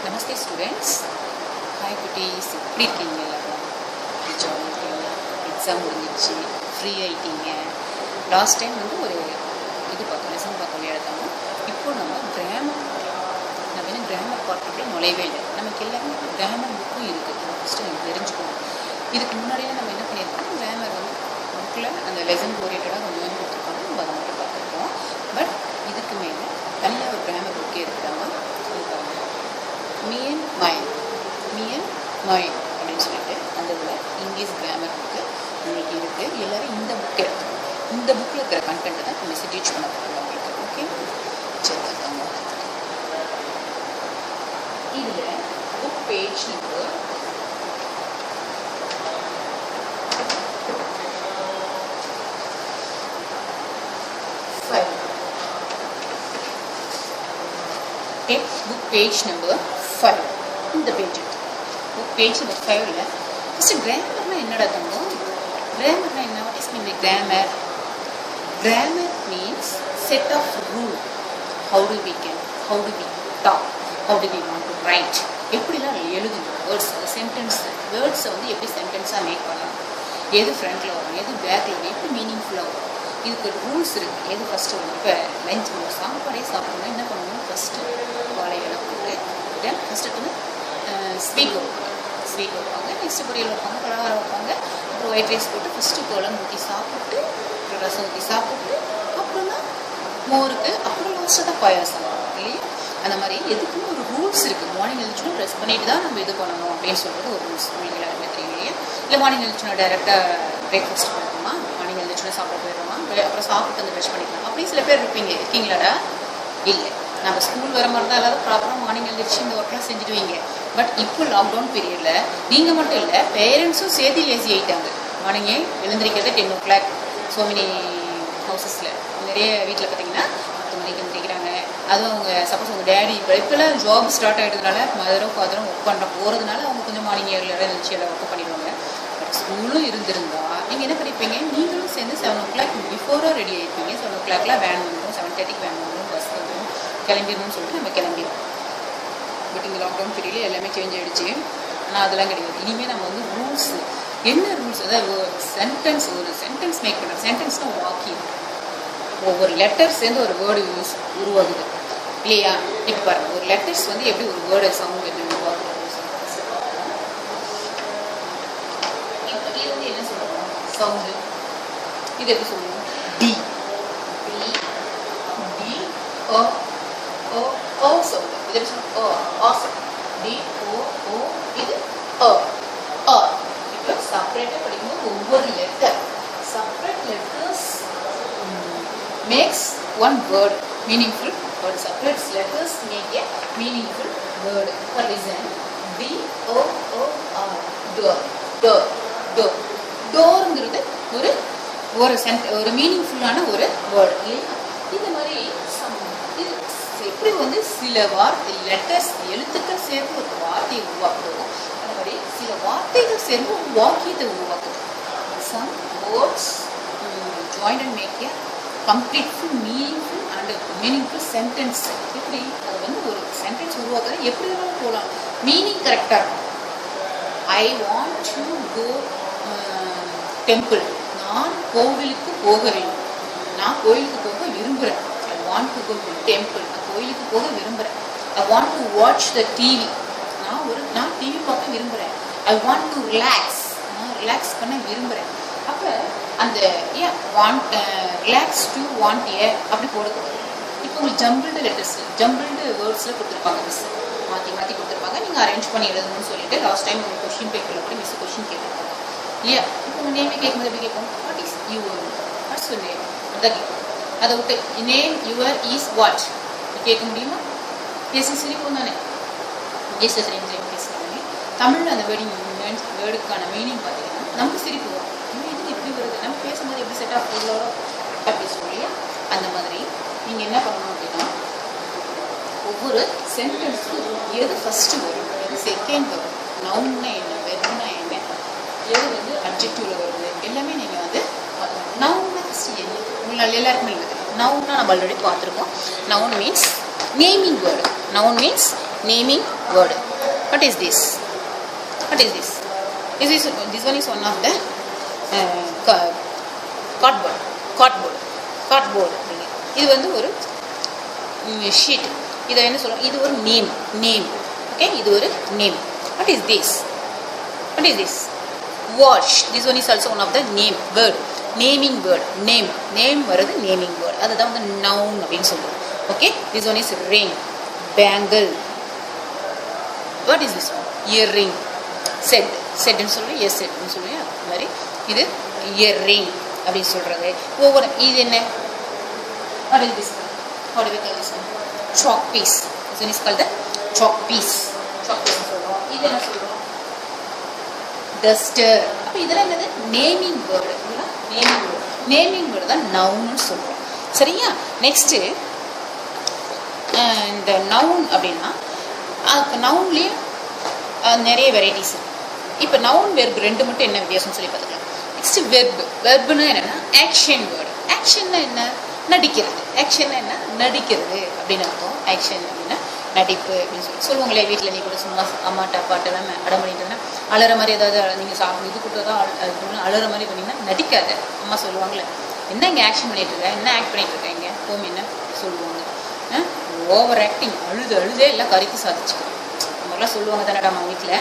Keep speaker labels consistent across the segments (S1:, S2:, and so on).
S1: நமஸ்தே students. Hi குட்டீஸ், எப்படி இருக்கீங்க? எல்லாரும் ஜாலியாக இருக்கீங்க? எக்ஸாம் முடிஞ்சிச்சு, ஃப்ரீ ஆகிட்டீங்க. லாஸ்ட் டைம் வந்து ஒரு இது பார்த்தோம், லெசன் பார்த்தோம், எழுதாமல். இப்போ நம்ம கிராமர், நம்ம என்ன கிராமர் பார்ட்டுக்குள்ளே நுழையவே இல்லை. நமக்கு எல்லாமே கிராமர் புக்கும் இருக்குது. ஃபஸ்ட்டு நம்ம தெரிஞ்சுக்கணும். இதுக்கு முன்னாடியே நம்ம என்ன பண்ணியிருக்கோம், கிராமர் வந்து புக்கில் அந்த லெசன் ஓரியன்டாக கொஞ்சம் கொடுத்துருக்காங்க, நம்ம அதை மட்டும் பார்த்துருக்கோம். பட் இதுக்கு மேலே தனியாக ஒரு கிராமர் புக்கே எடுத்துட்டாங்க. மீ அண்ட் மைண்ட் அப்படின்னு சொல்லிட்டு அந்த இதில் இங்கிலீஷ் கிராமர் புக்கு இன்னைக்கு இருக்குது. எல்லோரும் இந்த புக்கை எடுத்துக்கணும். இந்த புக்கில் இருக்கிற கண்டென்ட்டை தான் மிஸ் டீச் பண்ண போகிறாங்க உங்களுக்கு. ஓகே, சரி பார்த்தாங்க. இதில் book page number 5. Book page number 5. இந்த பேஜ் புக் பேஜ் நம்பர் 5ல் ஃபஸ்ட்டு கிராமர்னால் என்னடா தங்கம்? கிராமர்னால் என்ன? What is mean by grammar? Grammar means set of rule. How to we talk, how to we want to write, எப்படிலாம் எழுதணும் words, sentence வேர்ட்ஸை வந்து எப்படி சென்டென்ஸாக மேக் பண்ணலாம், எது ஃப்ரண்ட்டில் வரும், எது பேக்கில் வரும், எப்படி மீனிங்ஃபுல்லாக வரும், இதுக்கு ரூல்ஸ் இருக்குது. எது ஃபஸ்ட்டு வரும்? இப்போ லஞ்ச் சாப்பாடே சாப்பிடணும், என்ன பண்ணணும்? ஃபஸ்ட்டு வாழை இலை போட்டு தென் ஃபஸ்ட்டு வந்து ஸ்வீட் வைப்பாங்க, நெக்ஸ்ட்டு பொரியல் வைப்பாங்க, பலகாரம் வைப்பாங்க, அப்புறம் ஒயிட் ரைஸ் போட்டு ஃபஸ்ட்டு குழம்பு ஊற்றி சாப்பிட்டு, அப்புறம் ரசம் ஊற்றி சாப்பிட்டு, அப்புறம் தான் மோருக்கு, அப்புறம் லாஸ்ட்டாக தான் பாயாசம் இல்லையா? அந்த மாதிரி எதுக்குன்னு ஒரு ரூல்ஸ் இருக்குது. மார்னிங் எழுந்துச்சுன்னா ட்ரெஸ் பண்ணிட்டு தான் நம்ம இது பண்ணணும் அப்படின்னு சொல்கிறது ஒரு ரூல்ஸ். உங்களுக்கு எல்லாருமே தெரியும் இல்லையா? இல்லை மார்னிங் எழுந்துச்சுன்னா டேரெக்டாக பிரேக்ஃபாஸ்ட் பண்ணுறோமா, மார்னிங் எழுந்துச்சுன்னா சாப்பிட போயிடுவோமா, அப்புறம் சாப்பிட்டு வந்து ப்ரெஷ் பண்ணிக்கலாம் அப்படி சில பேர் இருக்கீங்களாடா? இல்லை, நம்ம ஸ்கூல் வர மாதிரி தான் எல்லாரும் ப்ராப்பராக மார்னிங் எழுந்திரிச்சு இந்த ஒர்க்லாம் செஞ்சுடுவீங்க. பட் இப்போ லாக்டவுன் பீரியடில் நீங்கள் மட்டும் இல்லை, பேரண்ட்ஸும் சேர்த்து லேசி ஆகிட்டாங்க. மார்னிங்கே எழுந்திரிக்கிறது 10 o'clock. ஸோ மெனி ஹவுசஸில் நிறைய வீட்டில் பார்த்தீங்கன்னா 10 மணிக்கு எழுந்திரிக்கிறாங்க. அதுவும் அவங்க சப்போஸ் உங்கள் டேடி இப்போலாம் ஜாப் ஸ்டார்ட் ஆகிட்டதுனால மதரும் ஃபாதரும் ஒர்க் பண்ண போகிறதுனால அவங்க கொஞ்சம் மார்னிங் எழுந்திரிச்சு எல்லாம் ஒர்க் பண்ணிடுவாங்க. பட் ஸ்கூலும் இருந்திருந்தா நீங்கள் என்ன பண்ணியிருப்பீங்க? நீங்களும் சேர்ந்து 7 o'clock பிஃபோராக ரெடி ஆகிருப்பீங்க. 7 o'clockலாம் வேன் வந்துடும், 7:30 வேன் வந்துடும், பஸ் வந்துடும், கிளம்பிடணும்னு சொல்லிட்டு நம்ம கிளம்பிடுவோம். பட் இந்த லாக்டவுன் பீரியடில் எல்லாமே சேஞ்ச் ஆகிடுச்சு. ஆனால் அதெல்லாம் கிடையாது. இனிமேல் நம்ம வந்து ரூல்ஸ், என்ன ரூல்ஸ், அதாவது ஒரு சென்டென்ஸ் மேக் பண்ணுறோம். சென்டென்ஸ்னால் வாக்கிங், ஒவ்வொரு லெட்டர்ஸ் சேர்ந்து ஒரு வேர்டு உருவாகுது இல்லையா? இப்போ பாருங்கள், ஒரு லெட்டர்ஸ் வந்து எப்படி ஒரு வேர்டு சவுண்ட் எப்படி உருவாகுது. இப்போ இது வந்து என்ன சொல்லுவோம்? சவுண்டு. இது எப்படி சொல்லுவோம்? டி ஓ ஓ ஓ சவுண்டு. இது எப்படி சொல்லுவோம்? ஓ சவுண்ட். டி ஓ ஓ, இது ஓ ஓ. இப்போ செப்பரேட்டாக படிக்கும்போது ஒவ்வொரு letter, separate letters makes one word meaningful word. Separate letters make a meaningful word. For listen, D O O R, door, door, door. டோருங்கிறது ஒரு மீனிங்ஃபுல்லான ஒரு வேர்டு இல்லையா? இந்த மாதிரி இது எப்படி வந்து சில வார்த்தை லெட்டர்ஸ் எழுத்துக்கள் சேர்ந்து ஒரு வார்த்தையை உருவாக்குறோம், அந்த மாதிரி சில வார்த்தைகள் சேர்ந்து ஒரு வாக்கியத்தை உருவாக்குது. Some words joined and make a complete meaningful and meaningful sentence. எப்படி அது வந்து ஒரு சென்டென்ஸ் உருவாக்குறது எப்படி வேணாலும் போகலாம், மீனிங் கரெக்டாக இருக்கும். I want to go temple, நான் கோவிலுக்கு போக வேண்டும், நான் கோயிலுக்கு போக விரும்புகிறேன். I want to go to temple, நான் கோயிலுக்கு போக விரும்புகிறேன். I want to watch the TV, நான் டிவி பார்க்க விரும்புகிறேன். ஐ வாண்ட் டு ரிலாக்ஸ், நான் ரிலாக்ஸ் பண்ண விரும்புகிறேன். அப்போ அந்த வாண்ட் ரிலாக்ஸ் டு வாண்ட் அப்படி போடக்கூடாது. இப்போ உங்களுக்கு ஜம்பிள்டு லெட்டர்ஸ், ஜம்பிள்டு வேர்ட்ஸில் கொடுத்துருப்பாங்க, மிஸ் மாற்றி கொடுத்துருப்பாங்க. நீங்கள் அரேஞ்ச் பண்ணி எழுதணும்னு சொல்லிட்டு லாஸ்ட் டைம் உங்கள் கொஷின் பேப்பரில் கூட மிஸ் கொஷின் கேட்டிருப்பாங்க இல்லையா? இப்போ உங்கள் நேமே கேட்கும்போது எப்படி கேட்போம்? What is your, what's your name, அதான் கேட்போம். அதை விட்டு நேம் யுவர் இஸ் வாட் கேட்க முடியுமா? பேசி சிரிப்போம் தானே, எஸ் சிரிப்பு பேசுகிறாங்க. தமிழில் அந்த வேர்டுக்கான மீனிங் பார்த்தீங்கன்னா நமக்கு சிரிப்பு வரும். எப்படி வருது, நம்ம பேசும்போது எப்படி செட் ஆஃப் பொருளோட பேசுவோம் இல்லையா? அந்த மாதிரி நீங்கள் என்ன பண்ணணும் அப்படின்னா, ஒவ்வொரு சென்டென்ஸுக்கும் எது ஃபஸ்ட்டு வரும், எது செகண்ட் வரும், நவுன்னா என்ன, வெர்ப்னா என்ன, எது வந்து அட்ஜெக்டிவில் வருது, எல்லாமே நீங்கள் வந்து பார்க்கணும். நவுன்னா ஃபஸ்ட்டு என்ன, உங்களுக்கு எல்லாருக்குமே இருக்குது. நவுன்னா நம்ம ஆல்ரெடி பார்த்துருக்கோம். Noun means naming word. Noun means naming word. What is this? What is this? This one is one of the cardboard. இது வந்து ஒரு ஷீட். இதை என்ன சொல்லுவோம்? இது ஒரு நேம். ஓகே, இது ஒரு name. What is this? Watch. This one is also one of the naming word. Name வருது naming word. அதுதான் வந்து noun அப்படின்னு சொல்லுவோம். Okay, this one is ring, bangle. What is this one? Earring. Set ன்னு சொல்லுவோம். Yes, set ன்னு சொல்லுவோம். அது மாதிரி இது earring அப்படின்னு சொல்றது. ஒவ்வொரு இது என்ன? What is this one? What do we call this one? Chalk piece. This one is called the chalk piece. சொல்லுவோம். இது என்ன சொல்லுவோம்? Duster. அப்போ இதெல்லாம் என்னது? Naming word. நேமிங் வேர்டு தான் நவுன்னு சொல்லுவோம். சரியா? நெக்ஸ்ட்டு இந்த நவுன் அப்படின்னா நவுன்லேயே நிறைய வெரைட்டிஸ் இருக்கு. இப்போ நவுன் வெர்பு ரெண்டு மட்டும் என்ன வித்தியாசம்னு சொல்லி பார்த்துக்கலாம். நெக்ஸ்ட் வெர்புனா என்னென்னா ஆக்ஷன் வேர்டு. ஆக்ஷன்னா என்ன? நடிக்கிறது. ஆக்ஷன்னா என்ன? நடிக்கிறது அப்படின்னு அர்த்தம். ஆக்ஷன் அப்படின்னா நடிப்பு அப்படின்னு சொல்லுவாங்களே. வீட்டில் நீ கூட சும்மா அம்மாட்ட அப்பாட்ட எல்லாம் அடம் பண்ணிட்டுனா அழுற மாதிரி ஏதாவது நீங்கள் சாப்பிட்டு இது கொடுத்தா தான் அழுற மாதிரி பண்ணிங்கன்னா நடிக்காத. அம்மா சொல்லுவாங்களே, என்ன இங்கே ஆக்ஷன் பண்ணிட்டுருக்க, என்ன ஆக்ட் பண்ணிட்டுருக்கீங்க ஹோம் என்ன சொல்லுவாங்க. ஓவர் ஆக்டிங், அழுதே எல்லாம் கருத்து சாதிச்சுக்கணும். நம்மளாம் சொல்லுவாங்க தானடா அம்மா வீட்டில்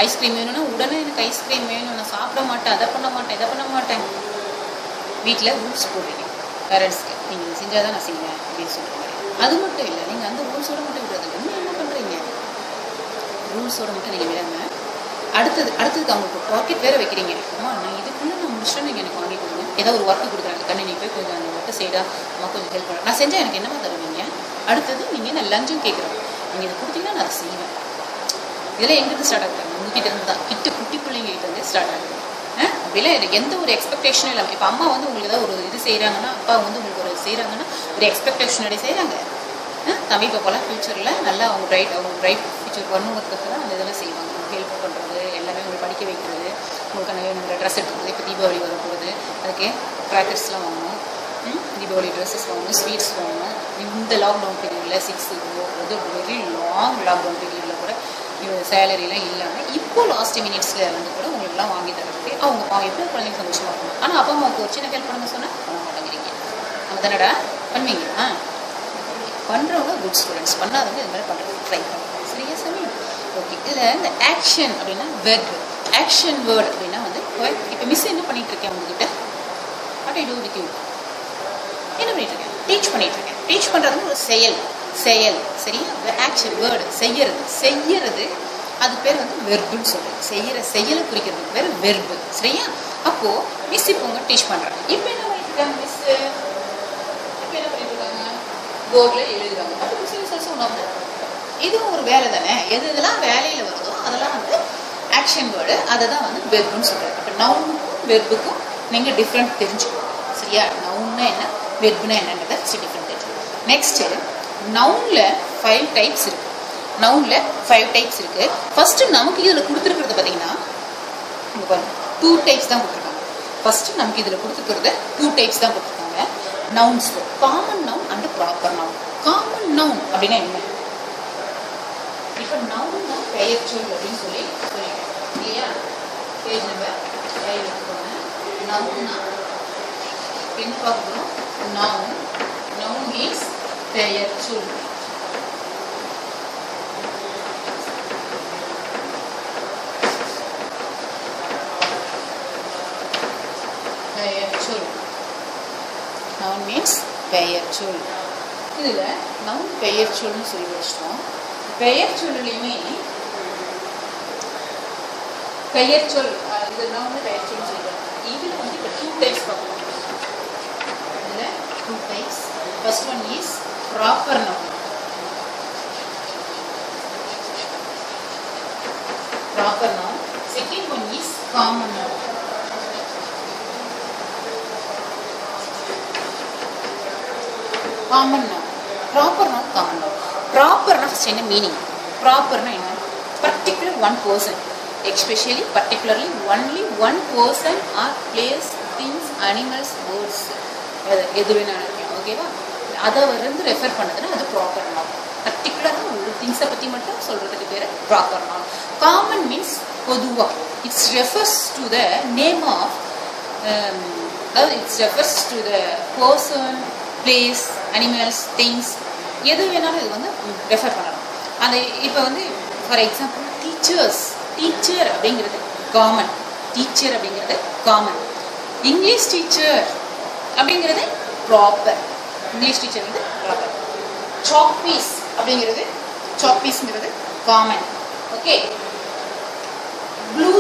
S1: ஐஸ்கிரீம் வேணும்னா உடனே எனக்கு ஐஸ்கிரீம் வேணும், நான் சாப்பிட மாட்டேன், அதை பண்ண மாட்டேன். வீட்டில் ரூல்ஸ் போடுறீங்க பேரண்ட்ஸ்க்கு, நீங்கள் செஞ்சால் தான் நான் செய்வேன் அப்படின்னு சொல்லுவாங்க. அது மட்டும் இல்லை, நீங்கள் அந்த ரூல்ஸோடு மட்டும் விடுறது இன்னும் என்ன பண்ணுறீங்க? ரூல்ஸோடு மட்டும் நீங்கள் விடாமல் அடுத்ததுக்கு அவங்களுக்கு பாக்கெட் வேறு வைக்கிறீங்க. அம்மா நான் இதுக்குள்ளே நான் முடிச்சுட்டு நீங்கள் எனக்கு வாங்கி கொடுங்க. ஏதாவது ஒரு ஒர்க்கு கொடுக்குறாங்க, கண்ணு நீ போய் கொஞ்சம் அந்த ஒர்க்கை செய்டா, அம்மா கொஞ்சம் ஹெல்ப் பண்ண, நான் செஞ்சால் எனக்கு என்னமா தருவீங்க? அடுத்தது நீங்கள் நான் லஞ்சும் கேட்குறேன், நீங்கள் இதை கொடுத்தீங்கன்னா நான் அதை செய்வேன். இதெல்லாம் எங்கிருந்து ஸ்டார்ட் ஆகுறாங்க? உங்ககிட்ட இருந்து தான். குட்டி பிள்ளைங்கிட்ட இருந்து ஸ்டார்ட் ஆகுது. அப்படிலாம் எனக்கு எந்த ஒரு எக்ஸ்பெக்டேஷனும் இல்லாமல், இப்போ அம்மா வந்து உங்களுக்கு ஏதாவது ஒரு இது செய்கிறாங்கன்னா, அப்பா வந்து உங்களுக்கு ஒரு செய்கிறாங்கன்னா ஒரு எக்ஸ்பெக்டேஷனோட செய்கிறாங்க. தம்பி பாப்பாலாம் ஃப்யூச்சரில் நல்லா அவங்க பிரைட் ஃப்யூச்சர் வரணுங்கிறதுக்காக தான் அந்த இதெல்லாம் செய்வாங்க. உங்களுக்கு ஹெல்ப் பண்ணுறது, எல்லாமே உங்களுக்கு படிக்க வைக்கிறது, உங்களுக்கு நிறைய ட்ரெஸ் எடுத்துக்கிறது. இப்போ தீபாவளி வரப்போகுது, அதுக்கு க்ராக்கர்ஸ்லாம் வாங்கணும், தீபாவளி ட்ரெஸ்ஸஸ் வாங்கணும், ஸ்வீட்ஸ் வாங்கணும். இந்த லாக்டவுன் பீரியடில் 6 அது வெரி லாங் லாக்டவுன் பீரியடில் கூட சேலரிலாம் இல்லாமல் இப்போ லாஸ்ட் மினிட்ஸில் வந்து கூட உங்களுக்குலாம் வாங்கி தரதுக்கு அவங்க எப்படி குழந்தைங்க சந்தோஷமாக இருக்கணும். ஆனால் அப்பா அம்மாவுக்கு ஒரு சின்ன ஹெல்ப் பண்ணுங்க சொன்னால் பண்ண மாட்டேங்கிறீங்க. நம்ம தானடா பண்ணுவீங்க. பண்ணுறவங்க குட் ஸ்டூடெண்ட்ஸ், பண்ணாதவங்க இது மாதிரி பண்ணுறது ட்ரை பண்ணுறாங்க. சரியா சாமி? ஓகே. இதில் இந்த ஆக்ஷன் அப்படின்னா வெர்ப், ஆக்ஷன் வேர்ட் அப்படின்னா வந்து இப்போ மிஸ் என்ன பண்ணிகிட்ருக்கேன் உங்ககிட்ட? What I do with you? என்ன பண்ணிகிட்ருக்கேன்? டீச் பண்ணிகிட்ருக்கேன். டீச் பண்ணுறதுன்னு ஒரு செயல். சரியா? ஆக்ஷன் வேர்டு செய்யறது அது பேர் வந்து வெர்புன்னு சொல்லுது. செயலை குறிக்கிறதுக்கு பேர் வெர்பு. சரியா? அப்போது மிஸ் இப்போ உங்க டீச் பண்ணுறாங்க. இப்போ என்ன பண்ணிட்டுருக்காங்க மிஸ்? இப்போ என்ன பண்ணிட்டுருக்காங்க? போர்டில் எழுதுறாங்க. அப்போ மிஸ் சொன்னாங்க இதுவும் ஒரு வேலை தானே. எதெல்லாம் வேலையில் வருதோ அதெல்லாம் வந்து ஆக்ஷன் வேர்டு, அதை தான் வந்து வெர்புன்னு சொல்கிறது. அப்போ நவுனுக்கும் வெர்புக்கும் நீங்கள் டிஃப்ரெண்ட் தெரிஞ்சுக்கணும். சரியா? நவுன்னா என்ன, வெர்புனா என்னன்றதை டிஃப்ரெண்ட் தெரிஞ்சுக்கணும். நெக்ஸ்ட்டு நவுனில் 5 டைப்ஸ் இருக்குது. ஃபஸ்ட்டு நமக்கு இதில் கொடுத்துருக்கிறது பார்த்தீங்கன்னா இங்கே பாருங்க 2 டைப்ஸ் தான் கொடுத்துருக்காங்க. ஃபஸ்ட்டு நமக்கு இதில் கொடுத்துருக்கிறது 2 டைப்ஸ் தான் கொடுத்துருக்காங்க. Nouns, common noun and proper noun. Common noun அப்படின்னா என்ன? இப்போ நவுன்னா பெயர் சொல் அப்படின்னு சொல்லியிருக்கேன் இல்லையா? பேஜ் நம்பர் 5 எடுத்துக்கோங்க. நவுன்னா என்ன பார்க்குறோம்? நவுன் மீன்ஸ் பெயர் சொல். நவுன் மீன்ஸ் பெயர் சொல். இதில் நவுன் பெயர் சொல்னு சொல்லி வச்சிட்டோம். பெயர் சொல்லையுமே பெயர் சொல் இது நவுன் பெயர் சொல்னு சொல்லிடுவோம். இதில் வந்து இப்போ 2 டைப்ஸ் பார்க்கலாம். இதில் 2 types. First one is proper noun. Second one is common noun. Common noun. Proper noun, common noun. Proper na first என்ன meaning? Proper na என்ன? Particular one person. Especially, particularly, only one person or place, things, animals, words. எது வேணாலும் ஓகேவா? அதை வந்து refer பண்ணதுன்னா அது proper noun. பர்டிகுலராக ஒருத்தி things பத்தி மட்டும் சொல்றதுக்கு பேரு proper noun. Common means பொதுவா. It refers to the name of it refers to the person, place, animals, things. எது வேணாலும் இது வந்து ரெஃபர் பண்ணலாம். அந்த இப்போ வந்து ஃபார் எக்ஸாம்பிள் டீச்சர் அப்படிங்கிறது காமன். டீச்சர் அப்படிங்கிறது காமன். இங்கிலீஷ் டீச்சர் அப்படிங்கிறது ப்ராப்பர். இங்கிலீஷ் டீச்சர் வந்து ப்ராப்பர். சாக்பீஸ்ங்கிறது காமன். ஓகே. ப்ளூ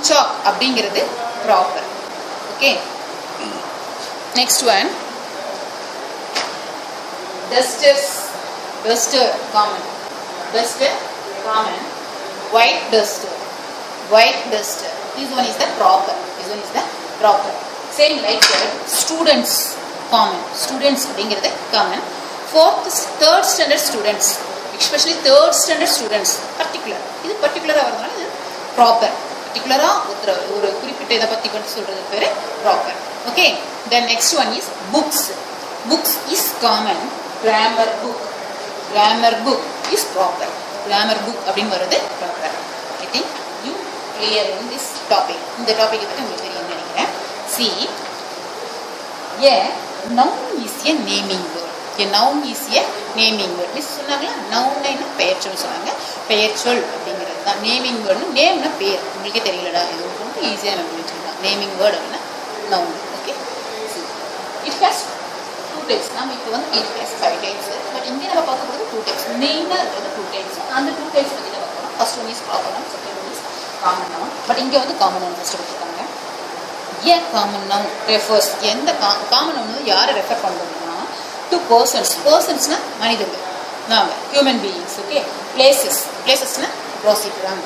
S1: சாக் அப்படிங்கிறது proper. Okay. Next one duster common. White duster. This one is the proper. Same like that. Students common. அப்படிங்கிறது common. Third standard students, especially third standard students, particular. இது particular வரதுனால இது proper. particular ஒரு குறிப்பிட்ட இத பத்தி மட்டும் சொல்றது பேரு proper. Okay. Then next one is books is common. Grammar book is proper. Grammar book அப்படினு வருது proper. I think you clear in this topic. இந்த டாபிக் பத்தி உங்களுக்கு தெரியும் நினைக்கிறேன். See, a noun is a naming word. Miss சொன்னாங்களா, நவுன்னா பெயர்ச்சொல் சொன்னாங்க. பெயர்ச்சொல் அப்படிங்கிறது தான் நேமிங் வேர்டு. நேம்னா பேர். உங்களுக்கே தெரியலடா, இது ரொம்ப ஈஸியாக நம்ம வச்சுக்கலாம். நேமிங் வேர்டு அப்படின்னா noun. Okay. It has 2 types. நம்ம இப்போ வந்து இட் ஹேஸ் 5 types. பட் இங்கே நம்ம பார்க்கும்போது 2 types. மெயினாக இருக்கிறது 2 types. அந்த 2 types பற்றி நம்ம பார்க்கலாம். First one is proper noun, second one is common noun. But இங்கே வந்து காமன் நவுன் ஃபர்ஸ்ட் கொடுத்துருக்காங்க. ஏன் காமன் நவுன் ரெஃபர்ஸ், எந்த காமன் நவுன் வந்து யாரை ரெஃபர் பண்ணுறதுன்னா to personsனா மனிதர்கள், நாம ஹியூமன் பீயிங்ஸ். ஓகே. பிளேசஸ்னா ரோசிபுரம்,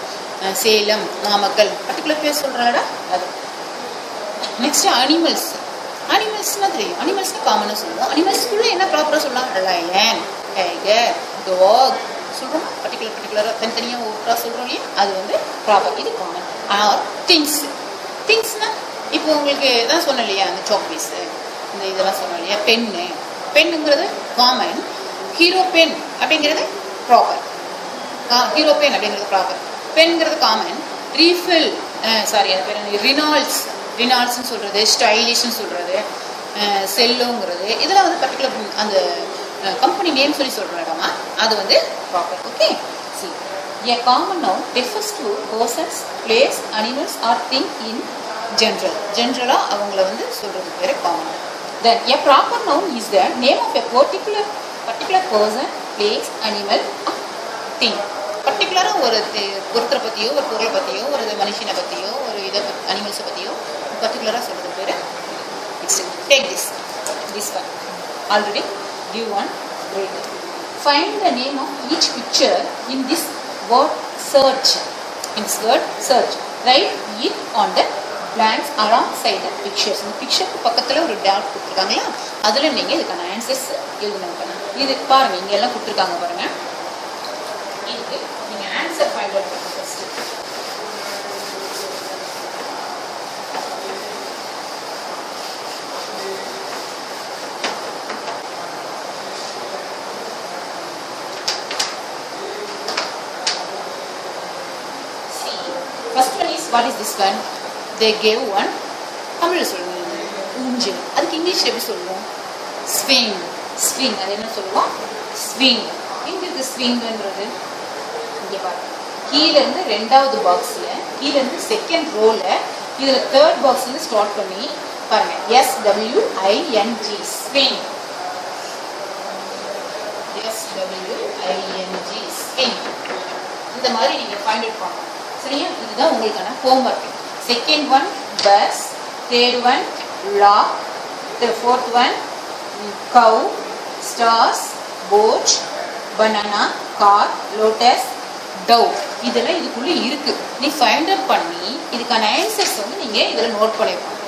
S1: சேலம், நாமக்கல், பர்டிகுலர் பிளேஸ் சொல்றாடா அது. நெக்ஸ்ட் அனிமல்ஸ்னா தெரியும். அனிமல்ஸ்னா காமனா சொல்லுவோம். அனிமல்ஸ்க்குள்ள என்ன ப்ராப்பரா சொல்லலாம்? லயன், டைகர், டாக் சொல்றோம். பர்டிகுலரா தனித்தனியா ஒவ்வொரு சொல்றோம் இல்லையா, அது வந்து ப்ராப்பர். இது காமன். ஆர் திங்ஸ்னா இப்போ உங்களுக்கு தான் சொன்னேன் இல்லையா, அந்த சாக்பீஸ், இந்த இதெல்லாம் சொன்னோம் இல்லையா, பெண்ணுங்கிறது காமன். ஹீரோ பென் அப்படிங்கிறது ப்ராப்பர். பெண்ங்கிறது காமன். ரீஃபில் அது பேர் ரினால்ட்ஸ்னு சொல்கிறது, ஸ்டைலிஷ்னு சொல்கிறது, செல்லோங்கிறது, இதெல்லாம் வந்து பர்டிகுலர் அந்த கம்பெனி நேம் சொல்லி சொல்கிற இடமா, அது வந்து proper. Okay. See, a common noun refers to persons, place, animals or thing in general. ஜென்ரலாக அவங்கள வந்து சொல்கிறது பேர் common. Then a proper noun is the name of a particular person, place, animal, thing. பர்டிகுலராக ஒருத்தரை பற்றியோ, ஒரு பொருளை பற்றியோ, ஒரு மனுஷனை பற்றியோ, ஒரு அனிமல்ஸை பற்றியோ பர்டிகுலராக சொல்கிறது பேர். Take this one. Already give one grade. Find the name of each picture in this word search. Write it on the blanks alongside the pictures. இந்த பிக்சருக்கு பக்கத்தில் ஒரு டாட் கொடுத்துருக்காங்களா, அதில் நீங்கள் இதுக்கான ஆன்சர்ஸ் எழுதணும். இது பாருங்க, இங்கே எல்லாம் கொடுத்துருக்காங்க பாருங்க. இதுக்கு நீங்கள் ஆன்சர் ஃபைண்ட் அவுட் பண்ணுங்க first. First one is, what is this one? They gave one. தமிழில் சொல்லுவோம் ஊஞ்சல். அதுக்கு இங்கிலீஷ் எப்படி சொல்லுவோம்? ஸ்விங். அது என்ன சொல்லுவோம்? ஸ்விங். எங்க இருக்கு ஸ்விங்ன்றது? இங்கே பாருங்க, கீழேருந்து 2வது பாக்ஸில், கீழேருந்து 2nd ரோவில், இதில் 3rd பாக்ஸ்லேருந்து ஸ்டார்ட் பண்ணி பாருங்க. SWING swing. ஸ்விங். இந்த மாதிரி நீங்கள் ஃபைண்ட் அவுட் பண்ணணும். சரியா? இதுதான் உங்களுக்கான homework. 2nd one bus, 3rd one lock, the 4th one cow, stars, boat, banana, car, lotus, dove. இதெல்லாம் இதுக்குள்ளே இருக்கு. நீ ஃபைண்ட் அவுட் பண்ணி இதுக்கான ஆன்சர்ஸ் வந்து நீங்கள் இதில் நோட் பண்ணிருக்கணும்.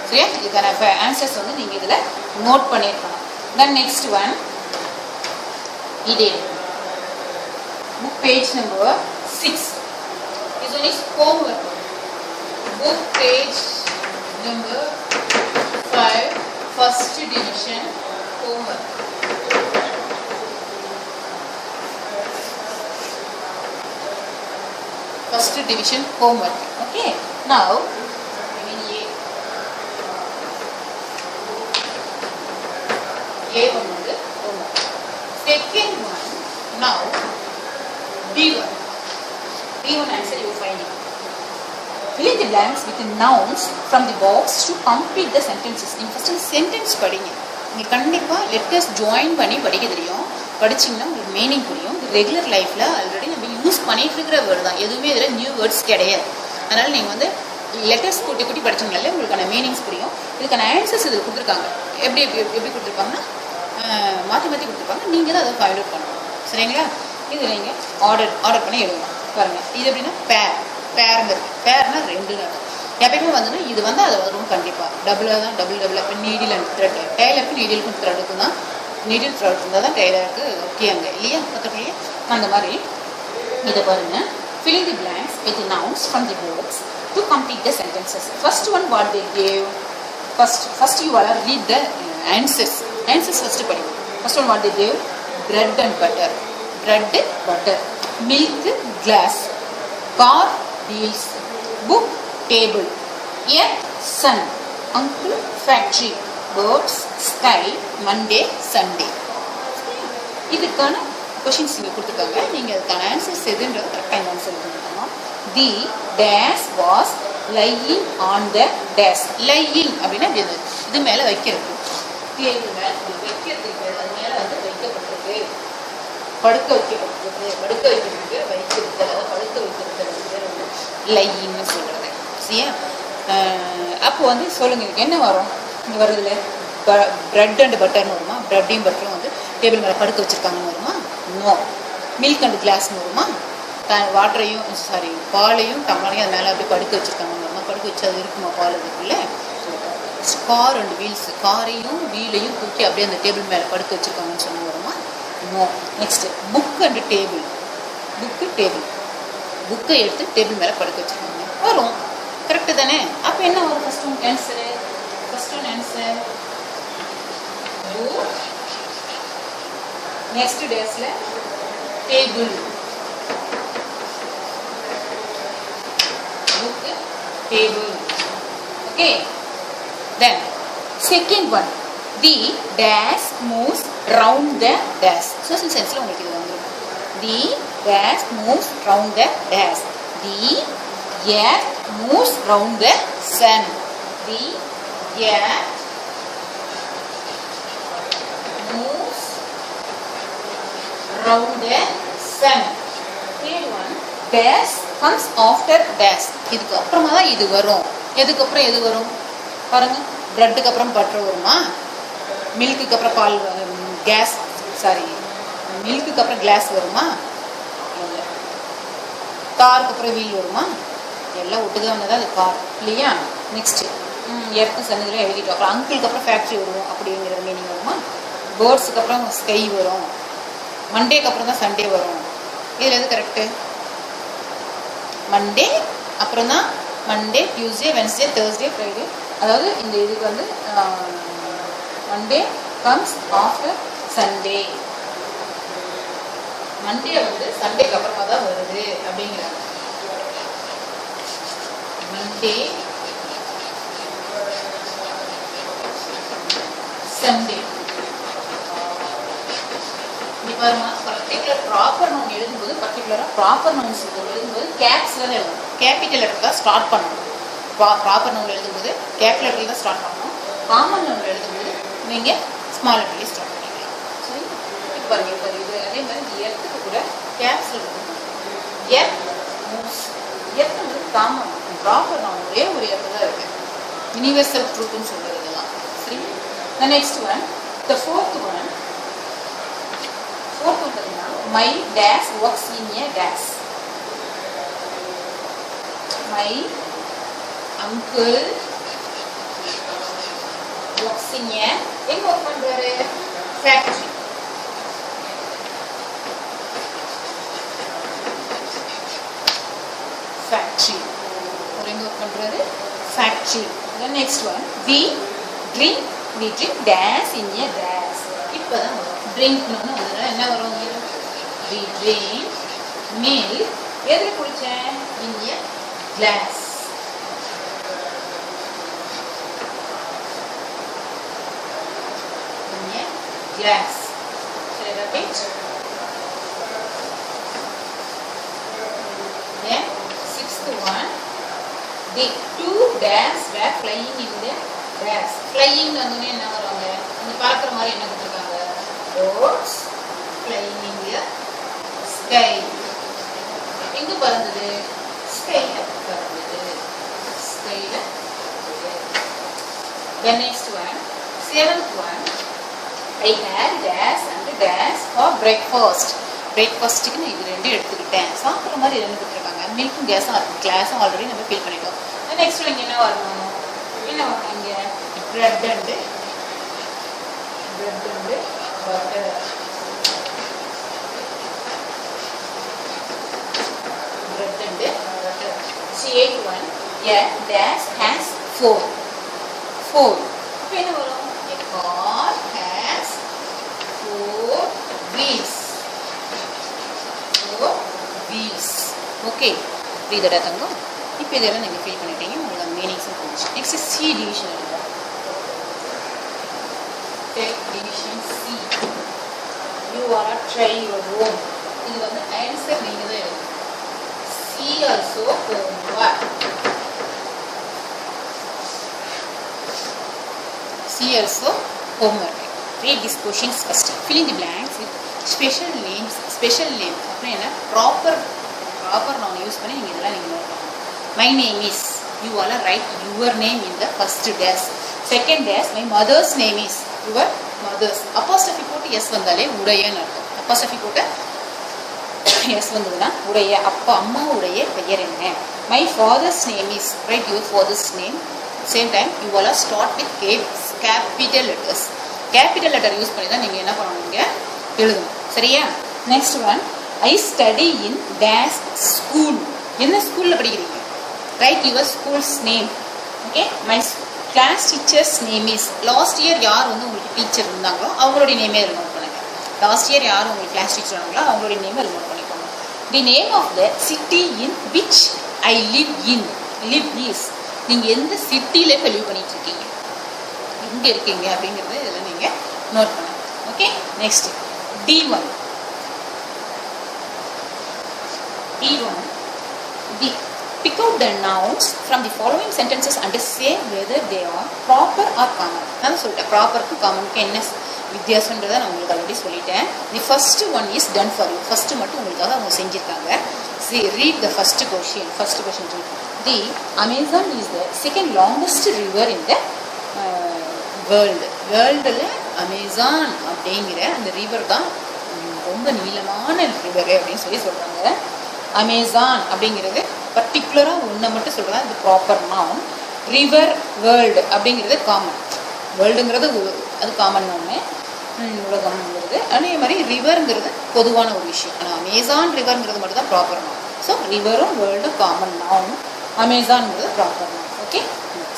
S1: சரியா? இதுக்கான ஆன்சர்ஸ் வந்து நீங்கள் இதில் நோட் பண்ணியிருக்கணும். தென் நெக்ஸ்ட் ஒன், இதே book page number 6. This one is homework. Book page number 5, first division, homework. First division homework. Okay. Now, A. A1 வந்து homework. Second one. Now, B1. B1 answer you find it. Fill in the blanks with the nouns from the box to complete the sentences. நீங்கள் first sentence படிங்க. நீங்கள் கண்டிப்பாக letters join பண்ணி படிக்க தெரியும். படிச்சிங்கன்னா உங்களுக்கு மீனிங் புரியும். ரெகுலர் லைஃப்பில் ஆல்ரெடி நம்ம யூஸ் பண்ணிகிட்டு இருக்கிற வேர்டு தான். எதுவுமே இதில் நியூ வேர்ட்ஸ் கிடையாது. அதனால் நீங்கள் வந்து லெட்டர்ஸ் கூட்டி கூட்டி படிச்சிங்கனாலே உங்களுக்கான மீனிங்ஸ் புரியும். இதுக்கான ஆன்சர்ஸ் இதில் கொடுத்துருக்காங்க. எப்படி கொடுத்துருப்பாங்கன்னா மாற்றி மாற்றி கொடுத்துருப்பாங்க. நீங்கள் தான் அதை ஃபைண்ட் அவுட் பண்ணணும். சரிங்களா? இது நீங்கள் ஆர்டர் பண்ணி எழுதணும். பாருங்கள், இது எப்படின்னா பேருங்க இருக்குது. பேர்னால் ரெண்டுன்னு இருக்கும். எப்பயுமே வந்துன்னா இது வந்து அதை வரும் கண்டிப்பாக. டபுள் இப்போ நீடில் அண்ட் த்ரெட். டெய்லருக்கு நீடிலுக்கும் த்ரெட்டுக்கும் தான். நீடில் த்ரெட் இருந்தால் தான் டெய்லருக்கு ஒட்டியாங்க இல்லையா? மற்றபடியே அந்த மாதிரி இதை பாருங்கள். Fill in the blanks with the nouns from the words to complete the sentences. First one what they gave. First you all read the answers. Answers first படிக்கும். First one what they gave. Bread and butter. Bread, butter. Milk, glass. Car, wheels. Book, table. Earth, sun. Uncle, factory. Birds, sky. Monday, Sunday. இதுக்கான questions இங்கே கொடுத்துருக்காங்க. நீங்கள் அதுக்கான answers எதுன்றது கரெக்டாக இந்த answer கொடுத்துருக்கணும். The dash was lying on the dash. Lying அப்படின்னா இது மேலே வைக்கிறது. டேபிள் மேலே வைக்கிறதுக்கு அது மேலே வந்து வைக்கப்பட்டிருக்கு. படுக்க வைக்கப்பட்டிருக்கு. படுக்க வைக்கிறதுக்கு வைக்கிறது, அதாவது படுக்க வைக்கிறது லையின்னு சொல்கிறது. சரியா? அப்போ வந்து சொல்லுங்க, இதுக்கு என்ன வரும்? இங்கே வருதுல ப்ரெட் அண்ட் பட்டர்னு வருமா? ப்ரெட்டையும் பட்டரும் வந்து டேபிள் மேலே படுக்க வச்சுருக்காங்கன்னு வருமா? நோ. மில்க் அண்ட் கிளாஸ்னு வருமா? வாட்டரையும் பாலையும் டம்ளரையும் அது மேலே அப்படியே படுக்க வச்சுருக்காங்கன்னு வருமா? படுக்க வச்சு அது இருக்குமா பால் இதுக்குள்ளே? கார் அண்ட் வீல்ஸ், காரையும் வீலையும் தூக்கி அப்படியே அந்த டேபிள் மேலே படுக்க வச்சுருக்காங்கன்னு சொன்ன வருமா? No. Next book and table. Book table. புக்கை எடுத்து டேபிள் மேலே படுக்க வச்சுருக்காங்க வரும். கரெக்டு தானே? அப்போ என்ன வரும்? First one answer. Book. Next டேஸில் table. Book table. Okay. Then second one. The dash moves round the dash. Social சயின்ஸில் உங்களுக்கு இது வந்துடும். The dash moves round the dash. The earth moves round the sun. The earth moves round the sun. Third one, dash comes after dash. இதுக்கு அப்புறமா தான் இது வரும். எதுக்கு அப்புறம் எது வரும் பாருங்க. பிரெட்டுக்கு அப்புறம் பட்டர் வருமா? மில்க்குக்கு அப்புறம் பால், கேஸ், மில்க்குக்கு அப்புறம் கிளாஸ் வருமா? இல்லை. காருக்கு அப்புறம் வீல் வருமா? எல்லாம் ஒட்டுதான் வந்ததா அது கார் இல்லையா? நெக்ஸ்ட்டு எர்த்து சன்னதில் எழுதிட்டோம். அப்புறம் அங்கிளுக்கு அப்புறம் ஃபேக்ட்ரி வரும் அப்படிங்கிற மீனிங் வருமா? பேர்ட்ஸுக்கு அப்புறம் ஸ்கை வரும். மண்டேக்கு அப்புறம் தான் சண்டே வரும். இதில் எது கரெக்டு? மண்டே அப்புறம் தான் Monday, Tuesday, Wednesday, Thursday, Friday. அதாவது இந்த இதுக்கு வந்து Monday comes after Sunday. Monday வந்து சண்டேக்கு அப்புறமா தான் வருது அப்படிங்கிறாங்க. Monday, Sunday. Particular proper noun எழுதும்போது ப்ராப்பர் நவுன்ஸ் எழுதும்போது கேப்ஸில் தான் எழுதணும். கேபிட்டல் லெட்டர் தான் ஸ்டார்ட் பண்ணணும். ப்ராப்பர் நவுன் எழுதும்போது கேப் லெட்டரில் தான் ஸ்டார்ட் பண்ணணும். காமன் நவுன் எழுதும்போது நீங்கள் ஸ்மால் லெட்டர்லேயே ஸ்டார்ட் பண்ணிக்கலாம். சரி, இப்போ பாருங்கள் இது அதே மாதிரி இந்த எர்த்துக்கு கூட கேப்ஸில் எழுதணும். Earth moves. எர்த்துங்கிறது காமன். ப்ராப்பர் நவுன் ஒரே ஒரு எர்த்து தான் இருக்குது. யூனிவர்சல் ட்ரூத்துன்னு சொல்கிறது இதெல்லாம். சரி, the next one, the fourth one பார்த்தீங்கன்னா my dash works in a dash. My uncle works in a எங்க ஒர்க் பண்றாரு? ஃபேக்டரி. ஃபேக்டரி. எங்க ஒர்க் பண்றாரு? Factory. The next one, we drink dash in a dash. இப்போதான் வரும். ட்ரிங்க்னு அதனால என்ன வரும்? We drink milk. எதில் குடித்தேன்? In a glass. In a glass. சரி, repeat. Then sixth one, the two dash were flying in the dash. Flying வந்து என்ன வராங்க? இந்த பறக்கிற மாதிரி என்ன கொடுத்துருக்காங்க? Birds flying in the sky. எங்க பறந்தது? ஸ்கைல பறந்தது. ஸ்கைல. The next one, seventh one, I had dash and dash for breakfast. பிரேக்ஃபாஸ்ட்டுக்கு நான் இது ரெண்டும் எடுத்துக்கிட்டேன். சாப்பிட்ற மாதிரி ரெண்டு கொடுத்துருக்காங்க. மில்க்கும் கிளாஸும் ஆல்ரெடி நம்ம ஃபில் பண்ணிட்டோம். நெக்ஸ்ட் இங்கே என்ன வரணும்? என்ன வரணும்? இங்கே bread and butter. Bread and butter. Eight one, a dash has four. இப்போ என்ன வரும்? A car has four wheels. Okay, புரியுதா தங்கம்? இப்போ இதெல்லாம் நீங்கள் ஃபீல் பண்ணிட்டீங்க. உங்களுக்கு அந்த மீனிங்ஸும் போச்சு. நெக்ஸ்ட் சி டிவிஷன் எழுதுறோம். Take division C. You are try your own. இது வந்து ஆன்சர் நீங்கள் தான் எழுதணும். C also homework. C also homework. Read these questions first. Fill in the blanks with special names. Special name அப்படின்னா என்ன? Proper noun use பண்ணி நீங்கள் இதெல்லாம் நீங்கள் நோட் பண்ணணும். My name is. You all write your name in the first dash. Second dash, my mother's name is. Your mother's. அப்போஸ்ட்ரோஃபி போட்டு S வந்தாலே உடையன்னு அர்த்தம். அப்போஸ்ட்ரோஃபி போட்டு எஸ் வந்ததுன்னா உடைய. அப்பா அம்மாவுடைய பெயர் என்ன? My father's name is. Write your father's name. Same time, you all start with capital letters. Capital letter use பண்ணி தான் நீங்கள் என்ன பண்ணுவீங்க? எழுதணும். சரியா? Next one, I study in dash school. என்ன ஸ்கூலில் படிக்கிறீங்க? Write your school's name. Okay, my class teacher's name is. Last year யார் வந்து உங்களுக்கு டீச்சர் இருந்தாங்களோ அவங்களுடைய நேமே நோட் பண்ணுங்கள். லாஸ்ட் இயர் யார் உங்களுக்கு கிளாஸ் டீச்சர் இருந்தாங்களோ அவங்களுடைய நேமை நோட் பண்ணிக்கோங்க. The name of the city in which I live in. Live is. நீங்கள் எந்த சிட்டியில் இப்போ லிவ் பண்ணிட்டு இருக்கீங்க, எங்கே இருக்கீங்க அப்படிங்கிறத இதில் நீங்கள் நோட் பண்ணுங்க. Okay, next D1. The pick out the nouns from the following sentences and say whether they are proper or common. நான் சொல்லிட்டேன் ப்ராப்பருக்கு காமனுக்கு என்ன வித்தியாசன்றதை நான் உங்களுக்கு ஆல்ரெடி சொல்லிட்டேன். The first one is done for you. First மட்டும் உங்களுக்காக அவங்க செஞ்சுருக்காங்க. Read the first question. The Amazon is the second longest river in the வேர்ல்டில் அமேசான் அப்படிங்கிற அந்த ரிவர் தான் ரொம்ப நீளமான ரிவர் அப்படின்னு சொல்கிறாங்க. அமேசான் அப்படிங்கிறது பர்டிகுலராக ஒன்றை மட்டும் சொல்கிறதா இது ப்ராப்பர் நவுன். ரிவர் வேர்ல்டு அப்படிங்கிறது காமன். வேர்ல்டுங்கிறது அது காமன் ஒன்று, உலகம்ங்கிறது. அதே மாதிரி ரிவருங்கிறது பொதுவான ஒரு விஷயம். ஆனால் அமேசான் ரிவருங்கிறது மட்டும் தான் ப்ராப்பர் நவுன். ஸோ ரிவரும் வேர்ல்டும் காமன் நவுன், அமேசான்ங்கிறது proper noun. Okay,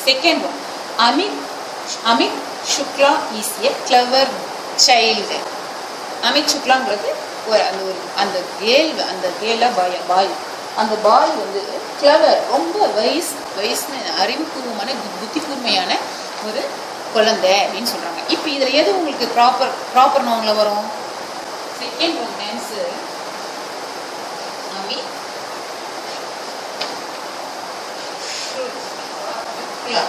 S1: second one, Amit Shukla is a clever child. Amit சுக்லாங்கிறது அந்த பாய் வந்து கிளவர், ரொம்ப வயசுன்னு அறிவுபூர்வமான புத்திக்கூர்மையான ஒரு குழந்தை அப்படின்னு சொல்கிறாங்க. இப்போ இதில் எது உங்களுக்கு ப்ராப்பர் நவுனில் வரும்? Second one answer Amit Shukla.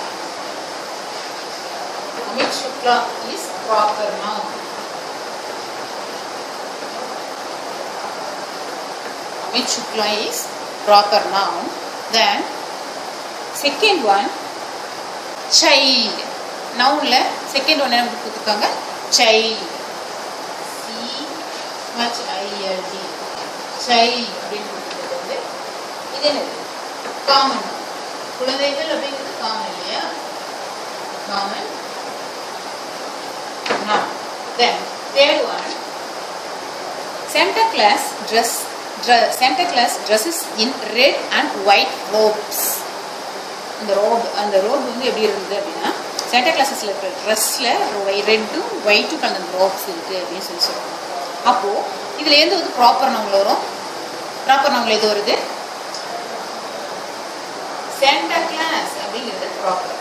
S1: Amit Shukla is proper noun. Amit Shukla is proper noun. Then second one, child. Nounல second one என்ன கொடுத்துருக்காங்க? Child. C-H-I-L-D. Child அப்படின்னு கொடுத்துருக்கிறது வந்து இது என்னது? காமன். குழந்தைகள் அப்படிங்கிறது காமன் இல்லையா? Common. Now, then third one, Santa Claus dresses in red and white robes. அந்த ரோப் வந்து எப்படி இருந்தது அப்படின்னா சாண்டா கிளாஸஸில் இருக்கிற ட்ரெஸ்ஸில் ரெட்டும் ஒயிட்டும் கலந்த ட்ராப்ஸ் இருக்குது அப்படின்னு சொல்லுவாங்க. அப்போது இதில் எந்த வந்து ப்ராப்பர் நவுன் வரும்? ப்ராப்பர் நவுன் எது வருது? சாண்டா கிளாஸ் அப்படிங்கிறது ப்ராப்பர்.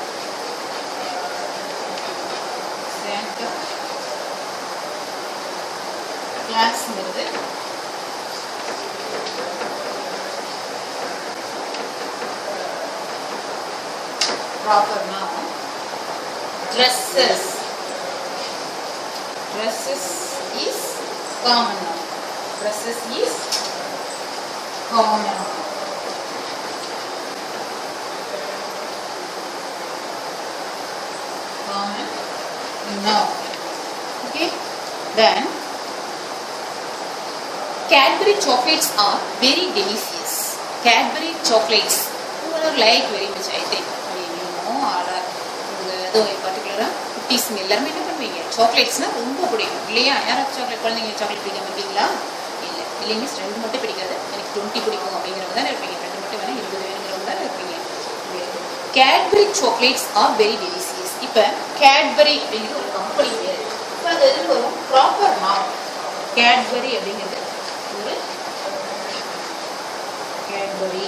S1: சாண்டா கிளாஸ்ங்கிறது proper noun. Dresses is common noun. Dresses is common noun. Common noun. Okay. Then Cadbury chocolates are very delicious. Cadbury chocolates. You like very much, I think. பர்டிகுலராக குட்டீஸுங்க எல்லாருமே என்ன பண்ணுவீங்க? சாக்லேட்ஸ்னால் ரொம்ப பிடிக்கும் இல்லையா? யாராவது சாக்லேட் குழந்தைங்க சாக்லேட் பிடிக்க மாட்டீங்களா? இல்லை இல்லைங்க, 2 மட்டும் பிடிக்காது, எனக்கு 20 பிடிக்கும் அப்படிங்கிறவங்க தான் இருப்பீங்க. 2 மட்டும் வேணால் 20 வேணுங்கிறவங்க தான் இருப்பீங்க. Cadbury chocolates are very delicious. இப்போ கேட்பரி அப்படிங்கிறது ஒரு கம்பெனி பேர். இப்போ அது எதுக்கு வரும்? Proper noun. கேட்பரி அப்படிங்கிறது ஒரு கேட்பரி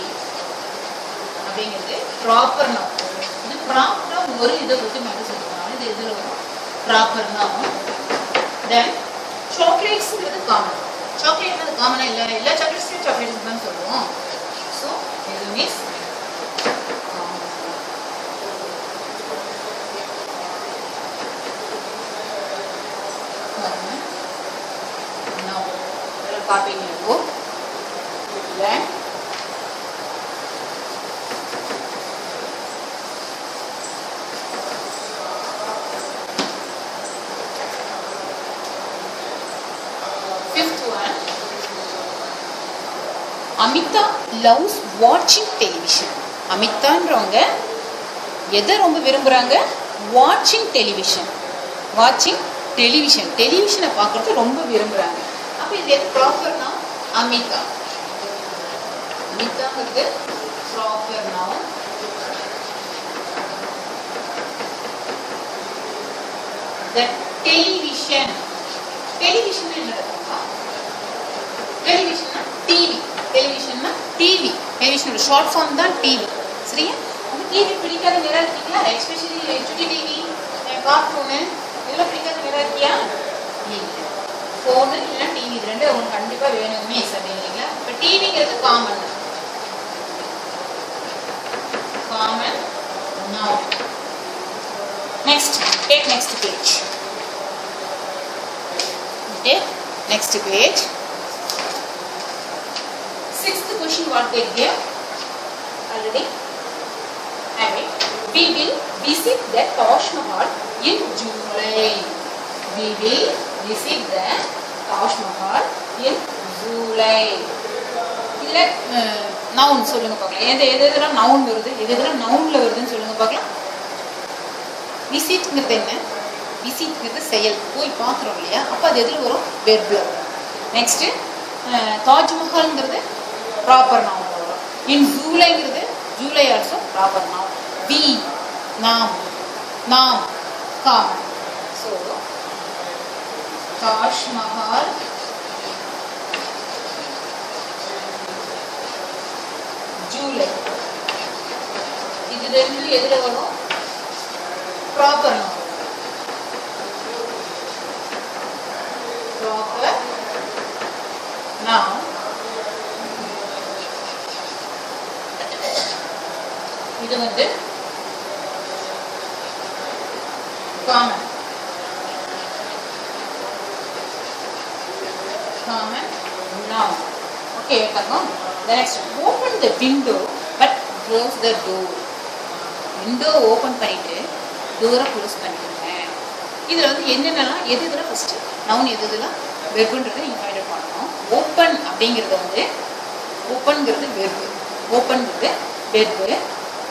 S1: அப்படிங்கிறது ப்ராப்பர் நவுன். இது ப்ராப்பராக ஒரு இதை பற்றி மட்டும் சொல்லுவாங்க. இது எதில் வரும்? Proper noun. தென் சாக்லேட்ஸுங்கிறது காமன். சாக்லேட்னா காமனாக இல்லை, எல்லா சாக்லேட்ஸையும் சாக்லேட்ஸ் தான் சொல்லுவோம். ஸோ இது மீன்ஸ் காப்பீங்க. தென் அமிதா லவ்ஸ் வாட்சிங் டெலிவிஷன். அமிதான்றவங்க எதை ரொம்ப விரும்புகிறாங்க? வாட்சிங் டெலிவிஷன். வாட்சிங் டெலிவிஷன், டெலிவிஷனை பார்க்குறது ரொம்ப விரும்புகிறாங்க. அப்போ இது எது ப்ராப்பர்னா? அமிதா. அமிதாங்கிறது ப்ராப்பர் நவுன். டெலிவிஷன். டெலிவிஷன் என்னதுன்னா டெலிவிஷன்னா டிவி. டெலிவிஷன்னா டிவி. டெலிவிஷனோட ஷார்ட் ஃபார்ம் தான் டிவி. சரியா? அந்த டிவி பிடிக்காத நேரம் இருக்கீங்களா? எஸ்பெஷலி சுட்டி டிவி, கார்ட்டூனு இதெல்லாம் பிடிக்காத நேரம் இருக்கியா? இல்லை. ஃபோனு இல்லைன்னா டிவி, இது 2 உங்களுக்கு கண்டிப்பாக வேணுமே இல்லைங்களா? இப்போ டிவிங்கிறது common. Common noun. Next take next page. Take next page. 6th question what they give already have it. We will visit the Taj Mahal in July. We will visit the Taj Mahal in July. இதுல noun சொல்லுங்க பார்க்கலாம். எதெல்லாம் noun வருது, எதெல்லாம் நவுன்ல வருதுன்னு சொல்லுங்க பார்க்கலாம். விசிட்ங்கிறது என்ன? விசிட்ங்கிறது செயல், போய் பார்க்குறோம் இல்லையா? அப்போ அது எதில் வரும்? வெர்ப்ல வரும். நெக்ஸ்ட்டு தாஜ்மஹால்ங்கிறது ப்ராப்பர் நவுன் வரும். இன் ஜூலைங்கிறது July also proper noun. We நாம், நாம் காமன். ஸோ தாஜ்மஹால் ஜூலை, இது 2 எதில் வரும்? Proper noun. Proper noun. இது வந்து common. Common noun. Okay, come. The next, open the window but close the door. Window open பண்ணிட்டு டோரை க்ளோஸ் பண்ணிடுங்க. இதில் வந்து என்னென்னலாம் எது இதில் ஃபஸ்ட்டு நவுன் எது இதெல்லாம் வெர்புன்றதை நீங்கள் ஃபைண்ட் அவுட் பண்ணணும். ஓப்பன் அப்படிங்கிறது வந்து ஓப்பன்ங்கிறது வெர்பு. ஓப்பன்ங்கிறது வெர்பு.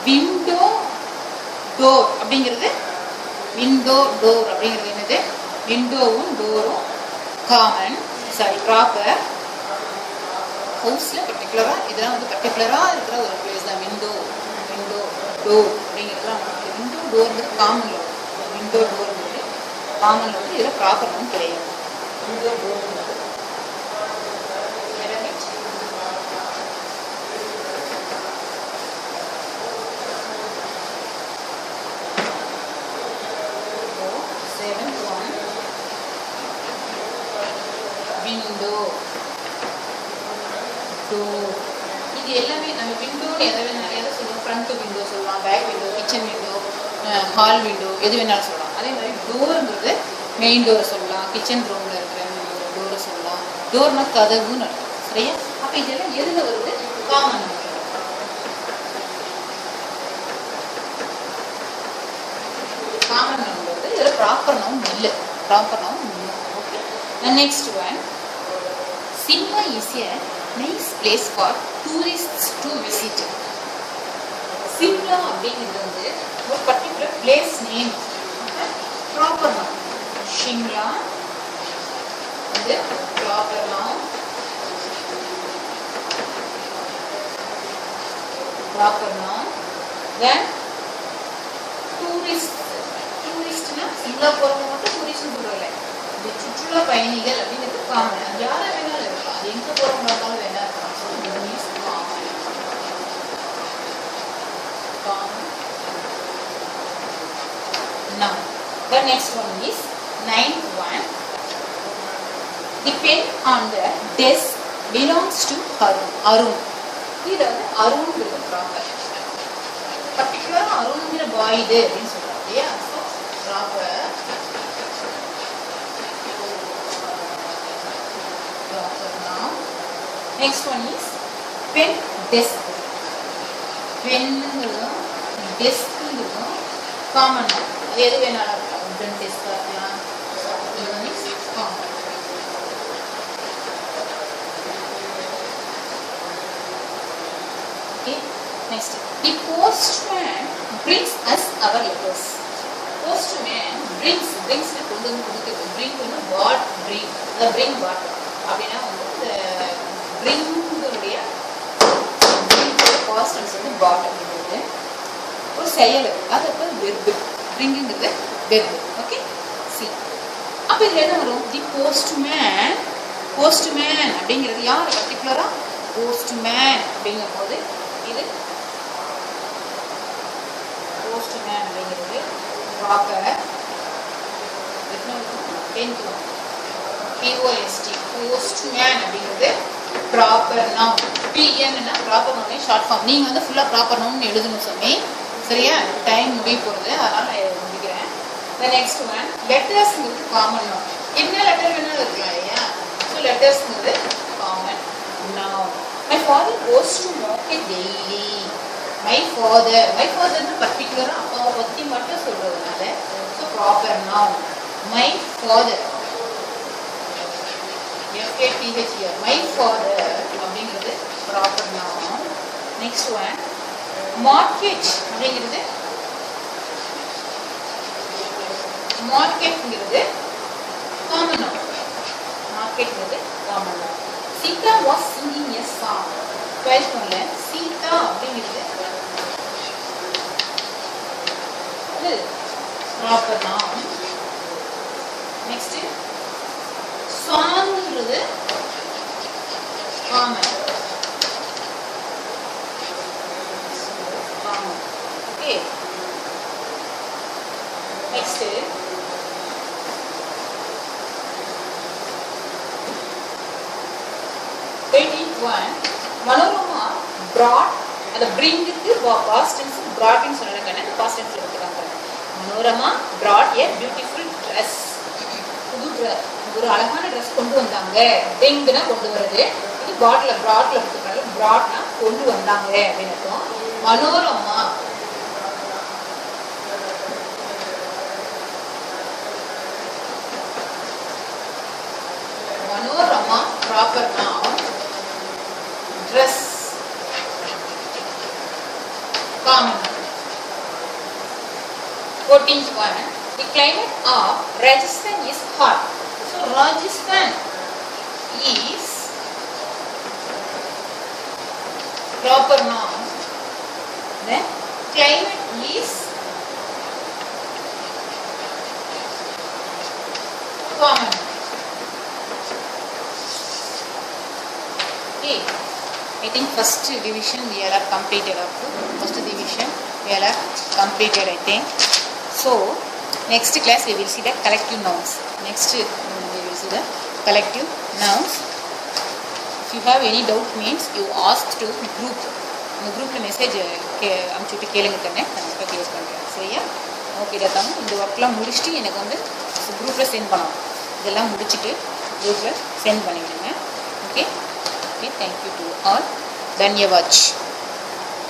S1: விண்டோ டோர் அப்படிங்கிறது விண்டோ டோர் அப்படிங்கிறது என்னது? விண்டோவும் டோரும் காமன், சாரி ப்ராப்பர். ஹவுஸில் பர்டிகுலராக இதெல்லாம் வந்து பர்டிகுலராக இருக்கிற ஒரு பிளேஸ் தான் விண்டோ, விண்டோ டோர் அப்படிங்கிறதுலாம். விண்டோ டோர்ங்கிறது காமனில் வரும். indoor டோர்ங்கிறது காமன் வந்து இதில் ப்ராப்பர் நவுன் கிடையாது. indoor டோர்ங்கிறது window door இது எல்லாமே நம்ம விண்டோன்னு எதை சொல்லுவோம், ஃப்ரண்ட் விண்டோ சொல்லலாம், back window, kitchen window, hall window, எது வேணாலும் சொல்லலாம். அதே மாதிரி டோருங்கிறது மெயின் டோரை சொல்லலாம், கிச்சன் ரூமில் இருக்கிற டோரை சொல்லலாம். டோர்னா கதவுன்னு இருக்கும். சரியா? அப்போ இதெல்லாம் எதில் வருது? காமன். காமன் வருது. இதில் ப்ராப்பர் நவுன் இல்லை. ப்ராப்பர் நவுன் இல்லை. Okay. Next one, Simla is a nice place for tourists to visit. Simla அப்படிங்கிறது வந்து ஒரு particular place name. Proper noun. Shimla வந்து proper noun. Proper noun. Then tourist. டூரிஸ்ட்னா சிம்லா போகிறவங்க மட்டும் டூரிஸ்ட்னு சொல்கிறோம்ல. இந்த சுற்றுலா பயணிகள் அப்படிங்கிறது காமன். அது யாரை வேணாலும் இருக்கலாம். அது எங்கே போகிறவங்க இருந்தாலும் வேணா இருக்கலாம். ஸோ இது means common. Common noun. The next one is 9th one. The pen on the desk belongs to Arun. Arun. இது வந்து அருண்ங்கிறது ப்ராப்பர். பர்டிகுலராக அருண்ங்கிற பாய் இது அப்படின்னு சொல்கிறாங்க இல்லையா? So proper. Next one is pen desk. பென்ங்கிறதும் டெஸ்க்குங்கிறதும் காமன். அது எது வேணாலும் இருக்கலாம். உடன் டெஸ்க்காக இருக்கலாம். இது வந்து common. Okay. Next, the postman brings us our letters. Postman brings கொண்டு வந்து கொடுக்குறது. bring வந்து வாட் bring. அதை bring வாட் அப்படின்னா வந்து பிரிங்குடைய பாஸ்ட் டென்ஸ் வந்து பாட் அப்படிங்கிறது ஒரு செயல். அது அப்போ வெர்பு. பிரிங்குங்கிறது வெர்பு. ஓகே. சி அப்போ இதில் என்ன வரும்? தி போஸ்ட்மேன். போஸ்ட்மேன் அப்படிங்கிறது யார்? பர்டிகுலராக போஸ்ட்மேன் அப்படிங்கும் போது இது போஸ்ட்மேன் அப்படிங்கிறது ப்ராப்பர் POST போஸ்ட்மேன் அப்படிங்கிறது ப்ராப்பர் நவுன். PNன்னா ப்ராப்பர் நவுனே ஷார்ட் ஃபார்ம். நீங்கள் வந்து ஃபுல்லாக ப்ராப்பர் நவுன் எழுதணும் சாமி. சரியா? டைம் முடிய போகிறது, அதனால் நான் முடிக்கிறேன். நெக்ஸ்ட் ஒன், லெட்டர்ஸ்ங்கிறது காமன் நவுன். என்ன லெட்டர் வேணாலும் இருக்கலாம் இல்லையா? ஸோ லெட்டர்ஸ்ங்கிறது common noun. My father goes to market daily. My ஃபாதர்னு பர்டிகுலராக அப்பாவை பற்றி மட்டும் சொல்கிறதுனால so proper noun. My father FATHER. My father அப்படிங்கிறது proper noun. Next one, market அப்படிங்கிறது மார்க்கெட்ங்கிறது காமன் நவுன். மார்க்கெட்ங்கிறது common noun. Sita was singing a song. 12th ஒன்ல சீதா அப்படிங்கிறது ப்ராப்பர் நவுன். நெக்ஸ்ட் சாங்கிறது common. Okay. Next 18th one, Manorama brought. அந்த bringக்கு past tense brought ன்னு சொன்னாங்க. அந்த past tense எடுத்துக்காங்க. Manorama brought a beautiful dress. ஒரு அழகான ட்ரெஸ் கொண்டு வந்தாங்க. bringனா கொண்டு வருது. இது brought கொடுத்துருக்காங்க. broughtனா கொண்டு வந்தாங்க அப்படின்னு அர்த்தம். Manorama proper noun. Dress common. 14th one, the climate of Rajasthan is hot. So Rajasthan is proper noun. Then climate is common. Okay, I think first division we all have completed up to. First division we all have completed, I think. So next class we will see the collective nouns. Next we will see the collective nouns. If you have any doubt means you ask to group. இந்த குரூப்பில் message அனுப்பிச்சுட்டு கேளுங்க தானே, கண்டிப்பாக clear பண்ணுறேன். சரியா? Okay தாங்க. இந்த ஒர்க்லாம் முடிச்சுட்டு எனக்கு வந்து குரூப்பில் சென்ட் பண்ணணும். இதெல்லாம் முடிச்சுட்டு குரூப்பில் சென்ட் பண்ணிவிடுங்க. Okay okay, thank you to all. தன்யவாத்.